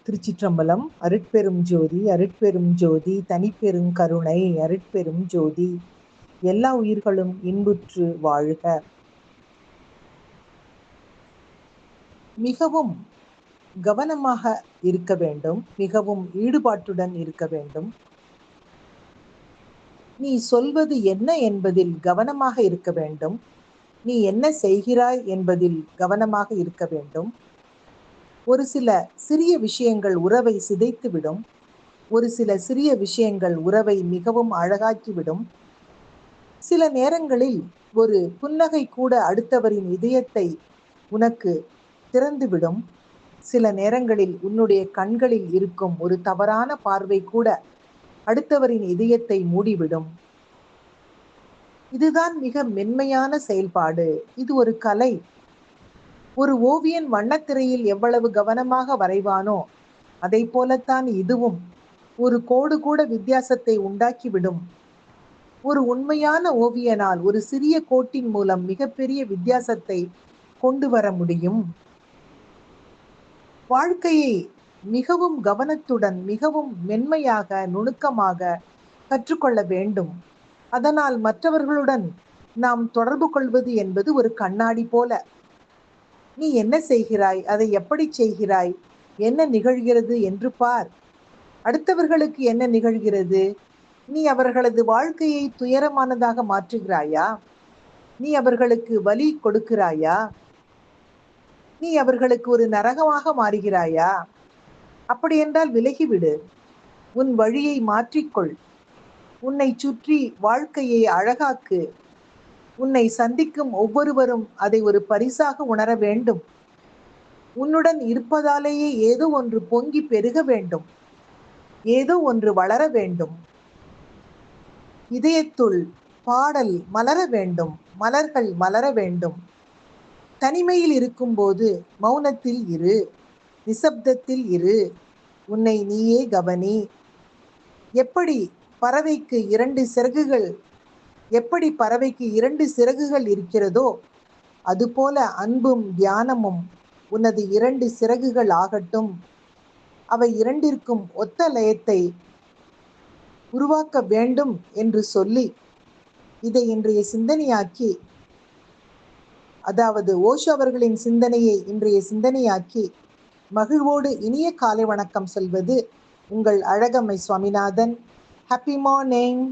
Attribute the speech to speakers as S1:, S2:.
S1: திருச்சிற்றம்பலம். அருட்பெரும் ஜோதி அருட்பெரும் ஜோதி தனிப்பெரும் கருணை அருட்பெரும் ஜோதி. எல்லா உயிர்களும் இன்புற்று வாழ்க. மிகவும் கவனமாக இருக்க வேண்டும், மிகவும் ஈடுபாட்டுடன் இருக்க வேண்டும். நீ சொல்வது என்ன என்பதில் கவனமாக இருக்க வேண்டும். நீ என்ன செய்கிறாய் என்பதில் கவனமாக இருக்க வேண்டும். ஒரு சில சிறிய விஷயங்கள் உறவை சிதைத்துவிடும். ஒரு சில சிறிய விஷயங்கள் உறவை மிகவும் அழகாக்கிவிடும். சில நேரங்களில் ஒரு புன்னகை கூட அடுத்தவரின் இதயத்தை உனக்கு திறந்துவிடும். சில நேரங்களில் உன்னுடைய கண்களில் இருக்கும் ஒரு தவறான பார்வை கூட அடுத்தவரின் இதயத்தை மூடிவிடும். இதுதான் மிக மென்மையான செயல்பாடு. இது ஒரு கலை. ஒரு ஓவியன் வண்ணத்திரையில் எவ்வளவு கவனமாக வரைவானோ அதை போலத்தான் இதுவும் ஒரு கோடு கூட வித்தியாசத்தை உண்டாக்கிவிடும். ஒரு உண்மையான ஓவியனால் ஒரு சிறிய கோட்டின் மூலம் மிகப்பெரிய வித்தியாசத்தை கொண்டு வர முடியும். வாழ்க்கையை மிகவும் கவனத்துடன் மிகவும் மென்மையாக நுணுக்கமாக கற்றுக்கொள்ள வேண்டும். அதனால் மற்றவர்களுடன் நாம் தொடர்பு கொள்வது என்பது ஒரு கண்ணாடி போல. நீ என்ன செய்கிறாய், அதை எப்படி செய்கிறாய், என்ன நிகழ்கிறது என்று பார். அடுத்தவர்களுக்கு என்ன நிகழ்கிறது? நீ அவர்களது வாழ்க்கையை துயரமானதாக மாற்றுகிறாயா? நீ அவர்களுக்கு வலி கொடுக்கிறாயா? நீ அவர்களுக்கு ஒரு நரகமாக மாறுகிறாயா? அப்படி என்றால் விலகிவிடு. உன் வழியை மாற்றிக்கொள். உன்னை சுற்றி வாழ்க்கையை அழகாக்கு. உன்னை சந்திக்கும் ஒவ்வொருவரும் அதை ஒரு பரிசாக உணர வேண்டும். உன்னுடன் இருப்பதாலேயே ஏதோ ஒன்று பொங்கி பெருக வேண்டும், ஏதோ ஒன்று வளர வேண்டும். இதயத்துள் பாடல் மலர வேண்டும், மலர்கள் மலர வேண்டும். தனிமையில் இருக்கும்போது மௌனத்தில் இரு, நிசப்தத்தில் இரு. உன்னை நீயே கவனி. எப்படி பறவைக்கு இரண்டு சிறகுகள் இருக்கிறதோ அதுபோல அன்பும் தியானமும் உனது 2 சிறகுகள் ஆகட்டும். அவை இரண்டிற்கும் ஒத்த லயத்தை உருவாக்க வேண்டும் என்று சொல்லி இதை இன்றைய சிந்தனையாக்கி, அதாவது ஓஷோ அவர்களின் சிந்தனையை இன்றைய சிந்தனையாக்கி மகிழ்வோடு இனிய காலை வணக்கம் சொல்வது உங்கள் அழகம்மை சுவாமிநாதன். Happy morning.